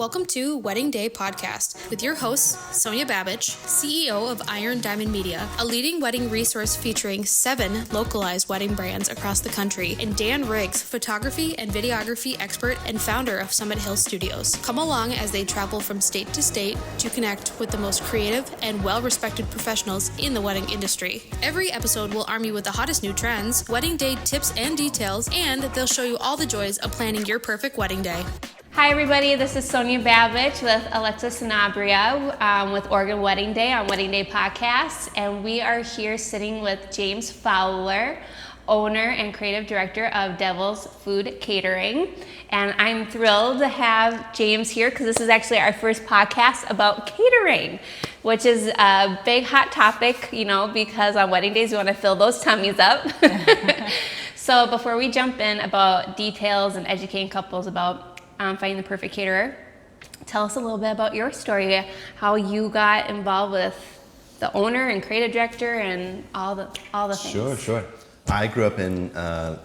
Welcome to Wedding Day Podcast with your hosts, Sonja Babich, CEO of Iron Diamond Media, a leading wedding resource featuring 7 localized wedding brands across the country, and Dan Riggs, photography and videography expert and founder of Summit Hill Studios. Come along as they travel from state to state to connect with the most creative and well-respected professionals in the wedding industry. Every episode will arm you with the hottest new trends, wedding day tips and details, and they'll show you all the joys of planning your perfect wedding day. Hi everybody, this is Sonja Babich with Alexis Sanabria with Oregon Wedding Day on Wedding Day Podcast, and we are here sitting with James Fowler, owner and creative director of Devil's Food Catering. And I'm thrilled to have James here because this is actually our first podcast about catering, which is a big hot topic, because on wedding days we want to fill those tummies up. So before we jump in about details and educating couples about finding the perfect caterer, tell us a little bit about your story, how you got involved with the owner and creative director and all the things. Sure. I grew up in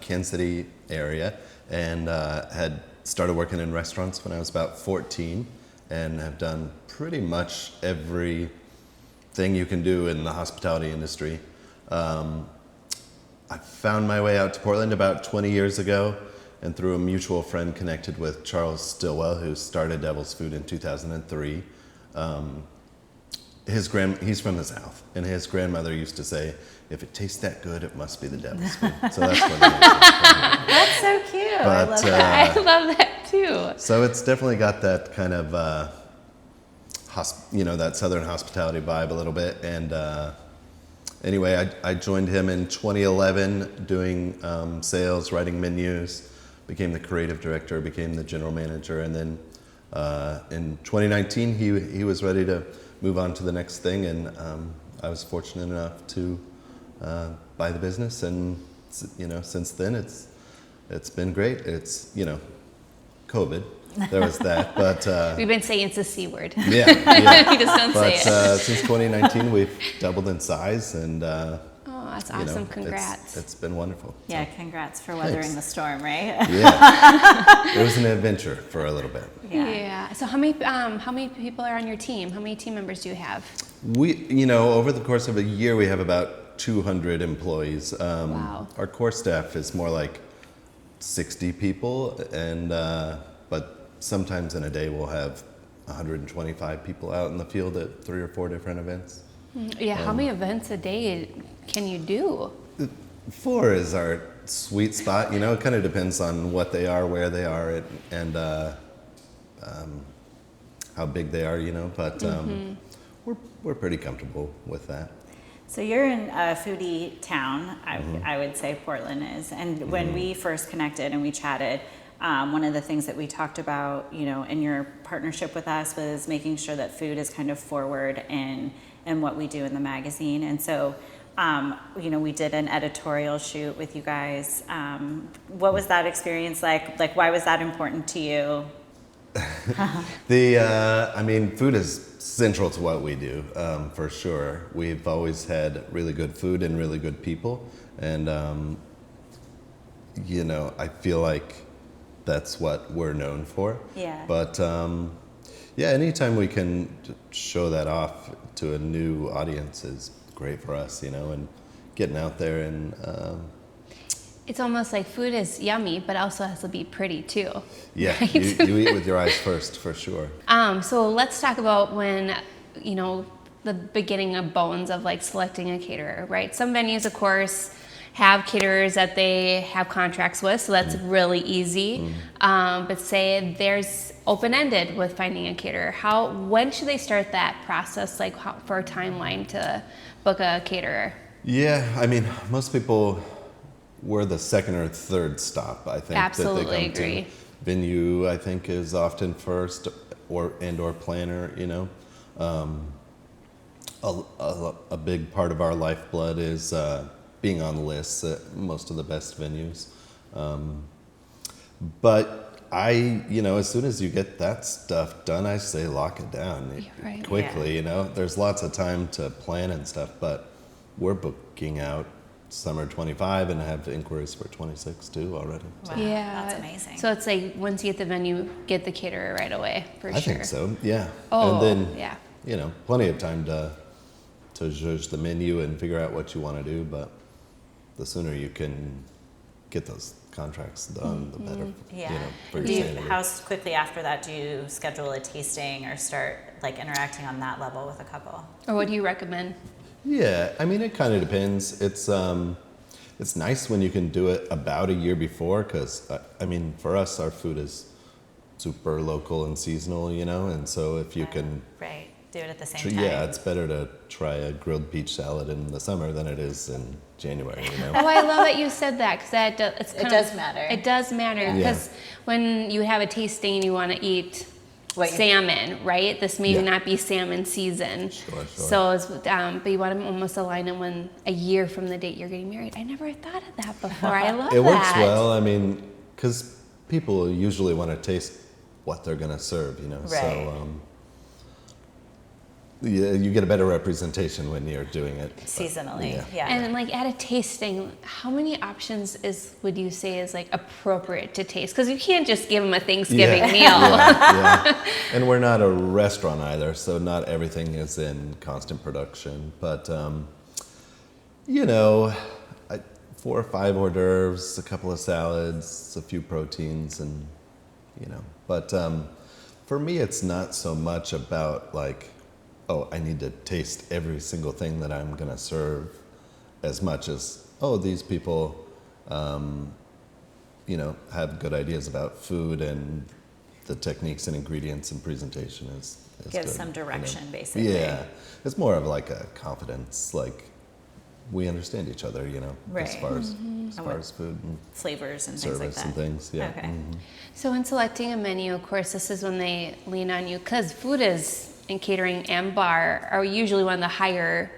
Kansas City area and had started working in restaurants when I was about 14 and have done pretty much everything you can do in the hospitality industry. I found my way out to Portland about 20 years ago, and through a mutual friend connected with Charles Stillwell, who started Devil's Food in 2003. He's from the South, and his grandmother used to say, "If it tastes that good, it must be the Devil's Food." So that's what it is. That's so cute. But, I love that. I love that too. So it's definitely got that kind of, that Southern hospitality vibe a little bit. And anyway, I joined him in 2011 doing sales, writing menus. Became the creative director, became the general manager, and then in 2019 he was ready to move on to the next thing, and I was fortunate enough to buy the business, and since then it's been great. It's COVID, there was that, but We've been saying it's a C word. Yeah. You just don't say it. Since 2019 we've doubled in size, and That's awesome. Congrats. It's been wonderful. Yeah, congrats for weathering the storm, right? Yeah. It was an adventure for a little bit. Yeah. So how many people are on your team? How many team members do you have? We, over the course of a year, we have about 200 employees. Wow. Our core staff is more like 60 people, and but sometimes in a day we'll have 125 people out in the field at 3 or 4 different events. Yeah. How many events a day can you do? 4 is our sweet spot. It kind of depends on what they are, where they are, and how big they are. But we're pretty comfortable with that. So you're in a foodie town, I would say Portland is. And when we first connected and we chatted, one of the things that we talked about, in your partnership with us was making sure that food is kind of forward in what we do in the magazine. And so, we did an editorial shoot with you guys. What was that experience like? Like, why was that important to you? Food is central to what we do, for sure. We've always had really good food and really good people. And, I feel like that's what we're known for. Yeah. But, anytime we can show that off to a new audience is great for us, and getting out there and... It's almost like food is yummy, but also has to be pretty too. Yeah, right? you eat with your eyes first, for sure. So let's talk about when, the beginning of bones of like selecting a caterer, right? Some venues, of course, have caterers that they have contracts with, so that's really easy. But say there's open-ended with finding a caterer. When should they start that process, like for a timeline to book a caterer? Yeah, most people, we're the second or third stop, I think. Absolutely that they come agree. To. Venue, I think, is often first, or planner. A big part of our lifeblood is being on lists at most of the best venues. But as soon as you get that stuff done, I say lock it down quickly. Yeah. There's lots of time to plan and stuff, but we're booking out summer 25 and have inquiries for 26 too already. Wow, Yeah. that's amazing. So it's like once you get the venue, get the caterer right away, for I sure. think so, yeah. Oh, and then, yeah. you know, plenty of time to judge the menu and figure out what you want to do, but the sooner you can get those contracts done, the better, Yeah. you know, for your Do you, sanity. how quickly after that do you schedule a tasting or start like interacting on that level with a couple? Or what do you recommend? Yeah, I mean, it kind of depends. It's nice when you can do it about a year before, because I mean, for us, our food is super local and seasonal, you know, and so if you can, Right, do it at the same time. yeah, it's better to try a grilled peach salad in the summer than it is in January, you know. Oh, I love that you said that, because it does matter. It does matter, Yeah. because when you have a tasting and you want to eat salmon, right? This may Yeah. not be salmon season. Sure. So, but you want to almost align it when a year from the date you're getting married. I never thought of that before. I love It that. works well. I mean, because people usually want to taste what they're going to serve, you know. Right. So yeah, you get a better representation when you're doing it Seasonally, Yeah. yeah. And like at a tasting, how many options would you say is like appropriate to taste? Because you can't just give them a Thanksgiving meal. Yeah. And we're not a restaurant either, so not everything is in constant production. But you know, 4 or 5 hors d'oeuvres, a couple of salads, a few proteins, and you know. But for me, it's not so much about like, oh, I need to taste every single thing that I'm going to serve, as much as, oh, these people, you know, have good ideas about food, and the techniques and ingredients and presentation is Give good, some you know. direction, basically. Yeah, it's more of like a confidence, like we understand each other, you know, Right. as far as what- food and Flavors and things like service that. and things. Yeah. Okay. So in selecting a menu, of course, this is when they lean on you, because food is, and catering and bar are usually one of the higher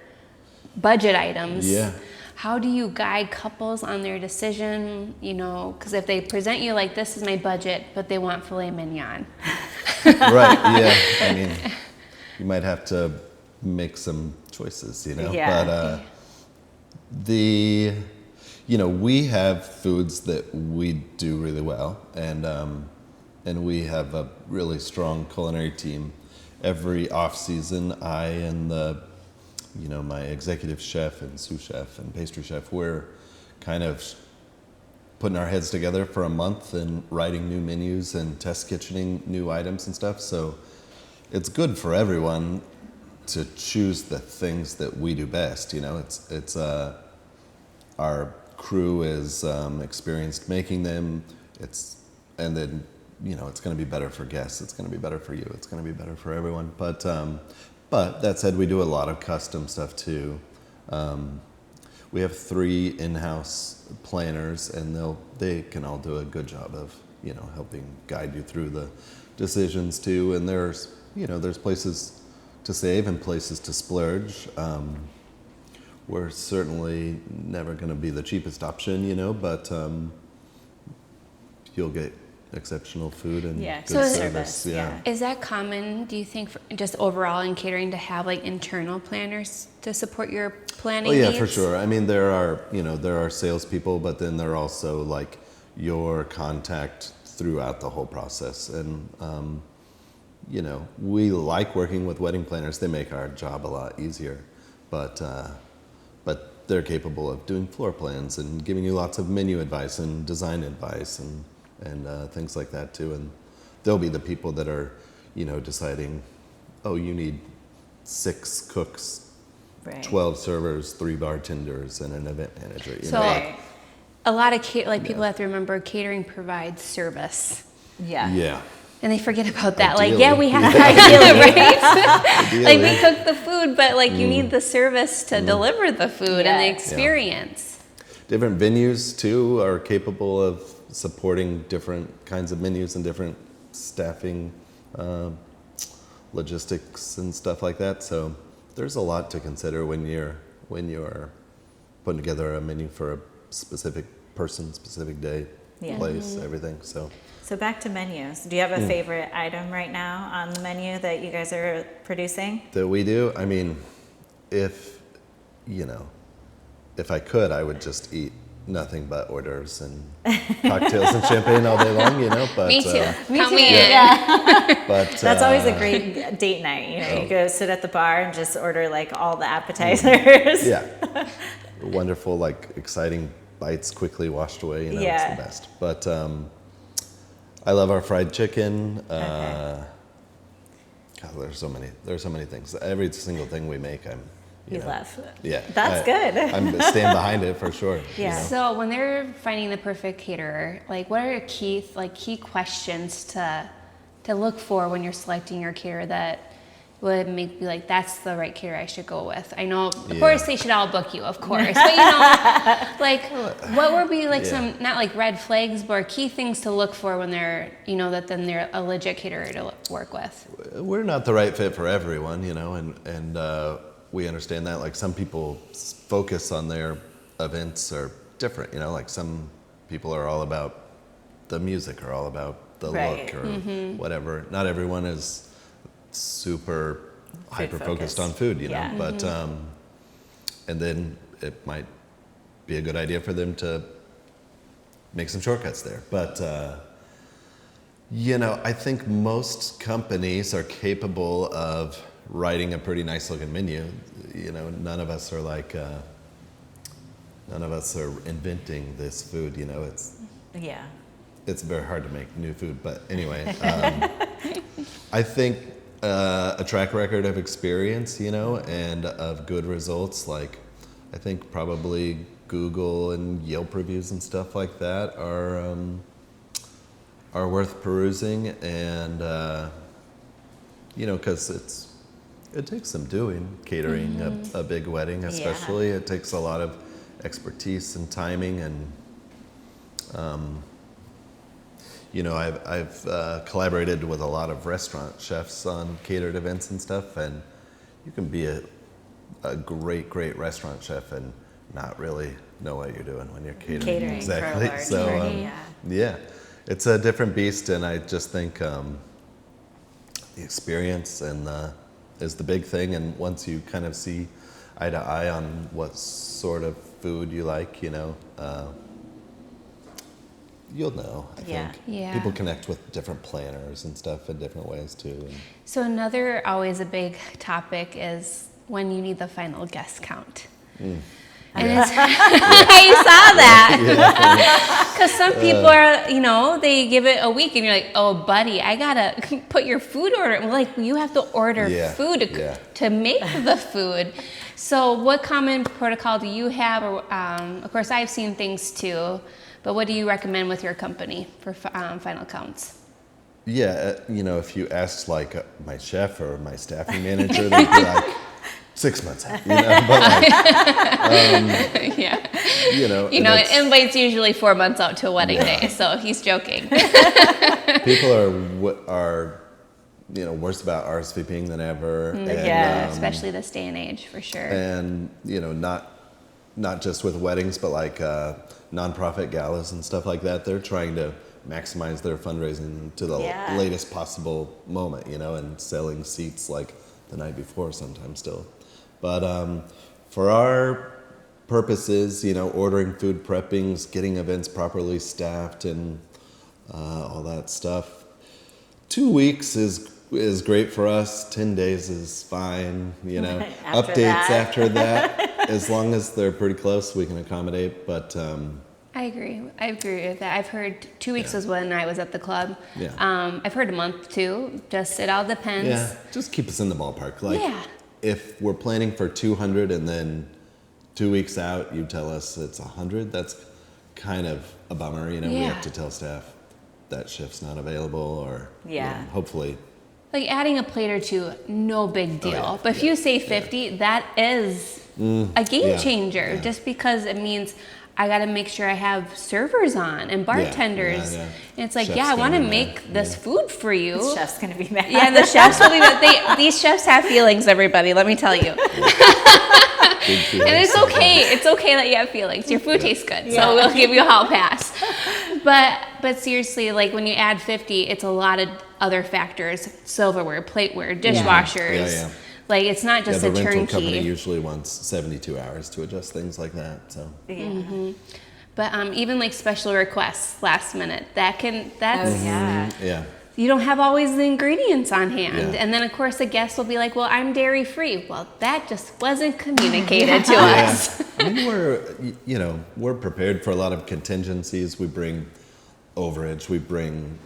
budget items. Yeah. How do you guide couples on their decision? You know, because if they present you like, this is my budget, but they want filet mignon. Right. Yeah. I mean, you might have to make some choices, you know. Yeah. But you know, we have foods that we do really well, and we have a really strong culinary team. Every off season, I and my executive chef and sous chef and pastry chef, we're kind of putting our heads together for a month and writing new menus and test kitchening new items and stuff. So it's good for everyone to choose the things that we do best. You know, it's our crew is experienced making them. And then, you know, it's going to be better for guests. It's going to be better for you. It's going to be better for everyone. But that said, we do a lot of custom stuff too. We have 3 in-house planners, and they can all do a good job of, you know, helping guide you through the decisions too. And there's places to save and places to splurge. We're certainly never going to be the cheapest option, you know, but you'll get exceptional food and good So service. Yeah. Is that common, do you think, for just overall in catering, to have like internal planners to support your planning Oh yeah, needs? for sure. I mean, there are salespeople, but then there are also like your contact throughout the whole process. And you know, we like working with wedding planners. They make our job a lot easier, but they're capable of doing floor plans and giving you lots of menu advice and design advice and things like that too. And they'll be the people that are, you know, deciding, oh, you need 6 cooks, Right. 12 servers, 3 bartenders, and an event manager. You So know, Right. a lot of people Yeah. have to remember catering provides service. Yeah. yeah. And they forget about that. Ideally. Like, yeah, we have Ideally. right? Like, we Ideally. cook the food, but like, you need the service to deliver the food and the Yeah. experience. Different venues too are capable of supporting different kinds of menus and different staffing, logistics and stuff like that. So there's a lot to consider when you're putting together a menu for a specific person, specific day, Yeah. place, everything. So back to menus. Do you have a favorite item right now on the menu that you guys are producing? That we do. I mean, if you know, if I could, I would just eat nothing but hors d'oeuvres and cocktails and champagne all day long, But, Me too. Me too. Yeah. But That's always a great date night. You go sit at the bar and just order like all the appetizers. Yeah. Wonderful, like exciting bites quickly washed away, It's the best. But I love our fried chicken. God, there's so many things. Every single thing we make, You love. Yeah. That's good. I'm stand behind it for sure. Yeah. So when they're finding the perfect caterer, like what are key questions to look for when you're selecting your caterer that would make me like, that's the right caterer I should go with? I know, of course, they should all book you, of course. But like, what would be like some, not like red flags, but key things to look for when they're, that then they're a legit caterer to work with? We're not the right fit for everyone, and we understand that. Like some people focus on their events are different, like some people are all about the music or all about the look or whatever. Not everyone is super hyper focused on food, but and then it might be a good idea for them to make some shortcuts there. But I think most companies are capable of writing a pretty nice looking menu. None of us are like none of us are inventing this food, it's very hard to make new food, but anyway, I think a track record of experience, and of good results, like I think probably Google and Yelp reviews and stuff like that are worth perusing, and because it takes some doing, catering a big wedding, especially. It takes a lot of expertise and timing, and I've collaborated with a lot of restaurant chefs on catered events and stuff, and you can be a great restaurant chef and not really know what you're doing when you're catering. Exactly. So it's a different beast, and I just think the experience and is the big thing. And once you kind of see eye to eye on what sort of food you like, you'll know, I think. Yeah. People connect with different planners and stuff in different ways too. So another always a big topic is when you need the final guest count. And it's, I saw that. Because some people are, they give it a week and you're like, oh, buddy, I got to put your food order. Like, you have to order food to make the food. So what common protocol do you have? Or, of course, I've seen things too. But what do you recommend with your company for final counts? Yeah, if you asked like my chef or my staffing manager, they'd be like 6 months out. But like, invites usually 4 months out to a wedding day, so he's joking. People are worse about RSVPing than ever. And, especially this day and age, for sure. And not just with weddings, but like nonprofit galas and stuff like that. They're trying to maximize their fundraising to the latest possible moment, and selling seats like the night before sometimes still. But for our purposes, ordering food preppings, getting events properly staffed, and all that stuff, 2 weeks is great for us. 10 days is fine. Updates after that, as long as they're pretty close, we can accommodate. But I agree with that. I've heard 2 weeks was when I was at the club. I've heard a month too. Just it all depends. Yeah, just keep us in the ballpark. Like, if we're planning for 200 and then 2 weeks out you tell us it's 100, that's kind of a bummer. We have to tell staff that shift's not available, or hopefully. Like adding a plate or two, no big deal. But if you say 50, that is a game changer. Just because it means I got to make sure I have servers on and bartenders. And it's like, Chef's I want to gonna be make mad. this food for you. The chef's going to be mad. Yeah, the chefs will be mad. These chefs have feelings, everybody, let me tell you. And it's okay. It's okay that you have feelings. Your food tastes good, so we'll give you a hall pass. But seriously, like when you add 50, it's a lot of other factors: silverware, plateware, dishwashers. Like, it's not just the a turnkey. rental company usually wants 72 hours to adjust things like that. So. Yeah. But even like special requests last minute, that's Yeah. you don't have always the ingredients on hand. Yeah. And then of course the guest will be like, well, I'm dairy free. Well, that just wasn't communicated to us. I mean, we're prepared for a lot of contingencies. We bring overage, we bring,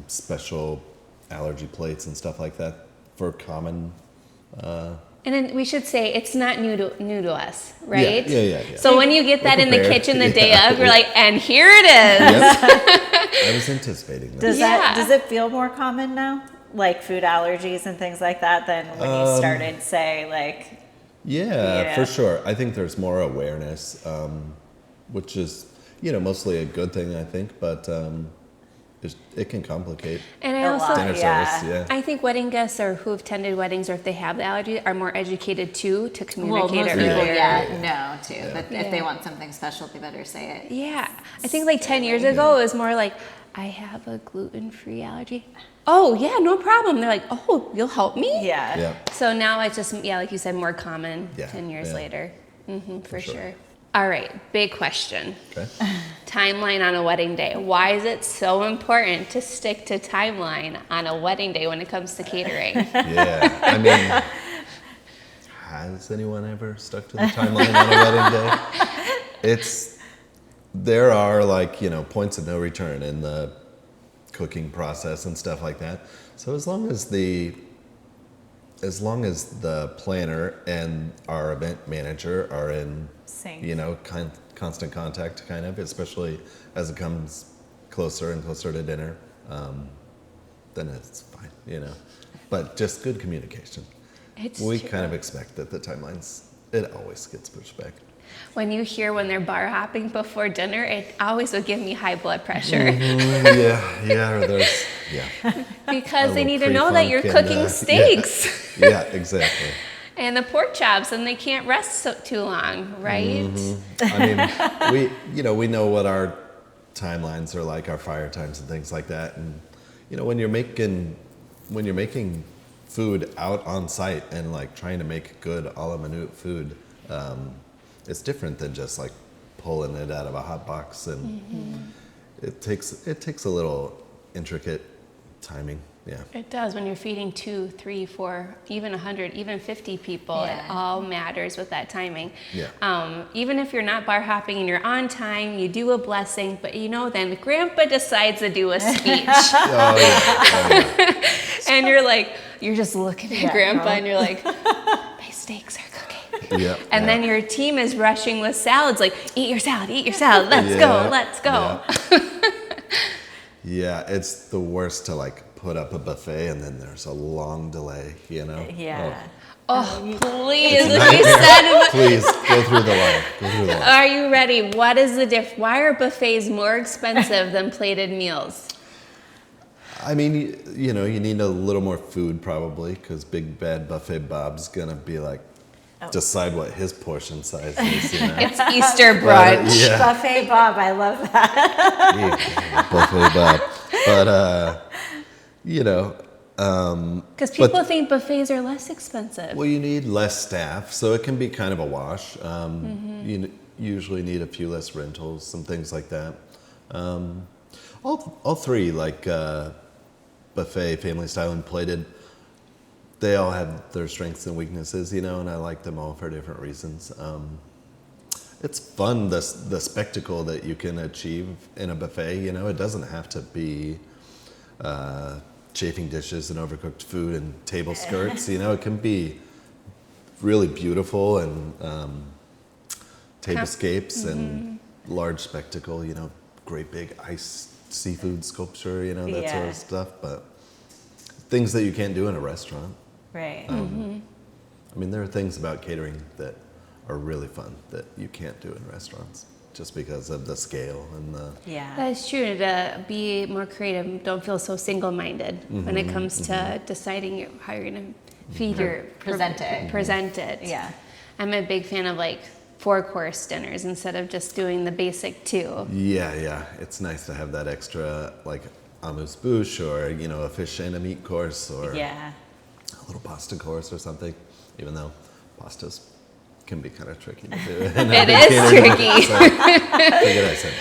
special allergy plates and stuff like that for common. And then we should say it's not new to us, right? Yeah. So when you get that in the prepared. kitchen the day of, you're like, and here it is. Yep. I was anticipating that. Does it feel more common now? Like food allergies and things like that than when you started, say, like... Yeah, for sure. I think there's more awareness, which is, mostly a good thing, I think, but it can complicate And I also, dinner service. Yeah. I think wedding guests or who have attended weddings or if they have the allergy are more educated too to Well, communicate most it people, earlier. know too. But Yeah. if they want something special, they better say it. Yeah, I think like 10 years ago, it was more like, I have a gluten-free allergy. Oh, yeah, no problem. They're like, oh, you'll help me? Yeah. Yeah. So now it's just, like you said, more common Yeah, 10 years yeah. later. For sure. sure. All right, big question. Okay. Timeline on a wedding day. Why is it so important to stick to timeline on a wedding day when it comes to catering? Yeah. I mean, has anyone ever stuck to the timeline on a wedding day? There are points of no return in the cooking process and stuff like that. So as long as the planner and our event manager are in Sync. constant contact, kind of, especially as it comes closer and closer to dinner, then it's fine, But just good communication. We kind of expect that the timelines, it always gets pushed back. When you hear when they're bar hopping before dinner, it always would give me high blood pressure. Because A they need to little know that you're pre-funk cooking and, steaks. Yeah, exactly. And the pork chops, and they can't rest too long, right? I mean, we know what our timelines are like, our fire times and things like that. And when you're making food out on site and trying to make good a la minute food, it's different than just pulling it out of a hot box, and it takes a little intricate timing. Yeah. It does. When you're feeding 2, 3, 4, even 100, even 50 people, it all matters with that timing. Yeah. Even if you're not bar hopping and you're on time, you do a blessing, but then Grandpa decides to do a speech. And you're just looking at Grandpa and you're like, my steaks are cooking. Yeah. And then your team is rushing with salads, like, eat your salad, let's go. Yeah, it's the worst to put up a buffet and then there's a long delay, Yeah. Oh, please, like you said. Please, go through the line. Are you ready? What is the diff? Why are buffets more expensive than plated meals? I mean, you need a little more food probably, because Big Bad Buffet Bob's gonna be decide what his portion size is. It's Easter brunch. Yeah. Buffet Bob, I love that. Buffet Bob. But, Because people think buffets are less expensive. well, you need less staff, so it can be kind of a wash. You usually need a few less rentals, some things like that. All three, buffet, family style, and plated, they all have their strengths and weaknesses, and I like them all for different reasons. It's fun, the spectacle that you can achieve in a buffet, it doesn't have to be chafing dishes and overcooked food and table skirts, it can be really beautiful and tablescapes and large spectacle, great big ice seafood sculpture, that sort of stuff, but things that you can't do in a restaurant. Right. I mean, there are things about catering that are really fun that you can't do in restaurants just because of the scale and the... Yeah. That's true. To be more creative, don't feel so single-minded when it comes to deciding how you're going to feed Present it. Yeah. I'm a big fan of 4-course dinners instead of just doing the basic 2. Yeah. It's nice to have that extra, amuse-bouche or, a fish and a meat course or... Yeah. a little pasta course or something, even though pastas can be kind of tricky to do. It is tricky. So, figured I said.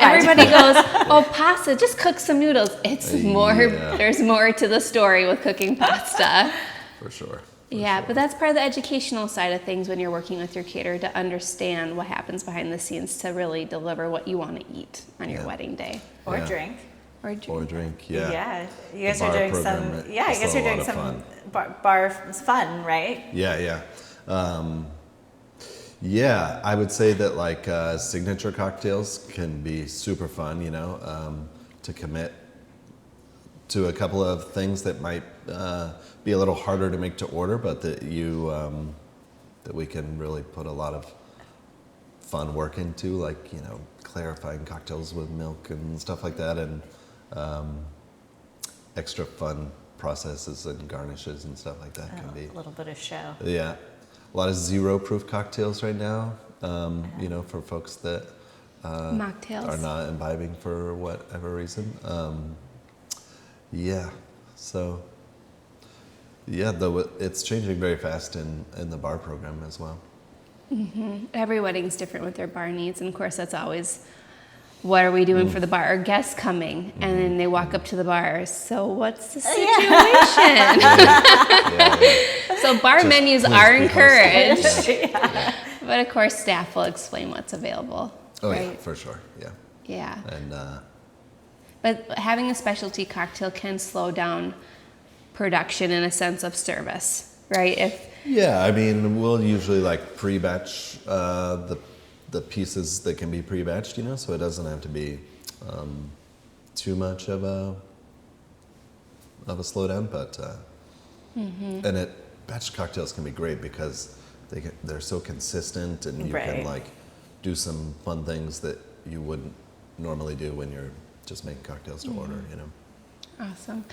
Everybody goes, oh, pasta, just cook some noodles. It's more, Yeah. there's more to the story with cooking pasta. For sure. Yeah, but that's part of the educational side of things when you're working with your caterer, to understand what happens behind the scenes to really deliver what you want to eat on your wedding day. Or Yeah. drink. Or drink. Or drink, yeah. Yeah, you guys The are bar doing program, some. Yeah, you it's guys a are doing lot of some fun. bar fun, right? Yeah. Yeah, I would say that like signature cocktails can be super fun, to commit to a couple of things that might be a little harder to make to order, but that that we can really put a lot of fun work into, like, clarifying cocktails with milk and stuff like that, and extra fun processes and garnishes and stuff like that can be. A little bit of show. Yeah. A lot of zero proof cocktails right now, for folks that Mocktails. are not imbibing for whatever reason. Though it's changing very fast in the bar program as well. Every wedding's different with their bar needs, and of course that's always, what are we doing for the bar? Our guests coming, and then they walk up to the bar, so what's the situation? So bar Just menus please are be encouraged, but of course staff will explain what's available. Oh right? yeah, for sure, yeah. Yeah. And But having a specialty cocktail can slow down production in a sense of service, right? we'll usually like pre-batch the pieces that can be pre-batched, so it doesn't have to be too much of a slowdown. But batch cocktails can be great because they're so consistent, and you can like do some fun things that you wouldn't normally do when you're just making cocktails to order. Awesome.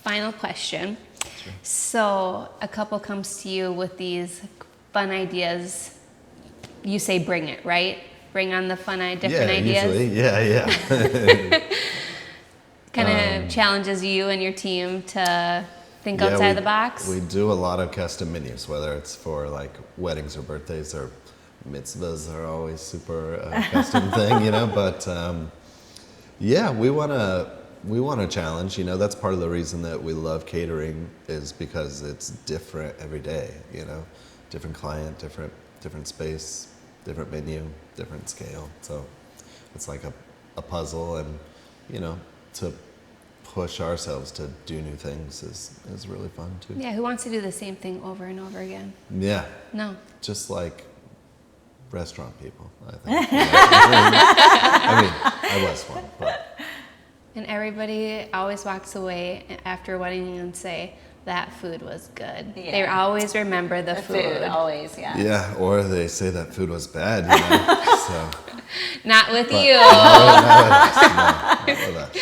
Final question. Sure. So a couple comes to you with these fun ideas. You say bring it, right? Bring on the fun different ideas. Usually, yeah. Kind of challenges you and your team to think outside the box. We do a lot of custom menus, whether it's for like weddings or birthdays or mitzvahs are always super custom thing, But we want to challenge. That's part of the reason that we love catering, is because it's different every day. Different client, different space, different menu, different scale. So it's like a puzzle, and to push ourselves to do new things is really fun too. Yeah, who wants to do the same thing over and over again? Yeah. No. Just like restaurant people, I think. I was one, but. And everybody always walks away after a wedding and say, that food was good. Yeah. They always remember the food. Always, yeah. Yeah, or they say that food was bad, so. Not with you. Not with us.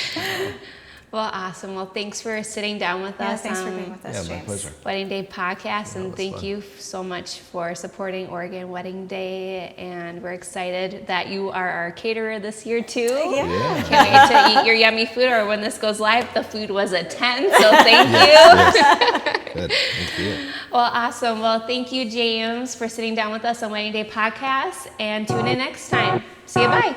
Well, awesome. Well, thanks for sitting down with us. Thanks for being with us, James. Yeah, my pleasure. Wedding Day podcast, and thank fun. you so much for supporting Oregon Wedding Day. And we're excited that you are our caterer this year too. Yeah. Can't wait to eat your yummy food. Or when this goes live, the food was a 10. So thank you. Yes. Good. Thank you. Well, awesome. Well, thank you, James, for sitting down with us on Wedding Day podcast. And tune in next time. See you. Bye.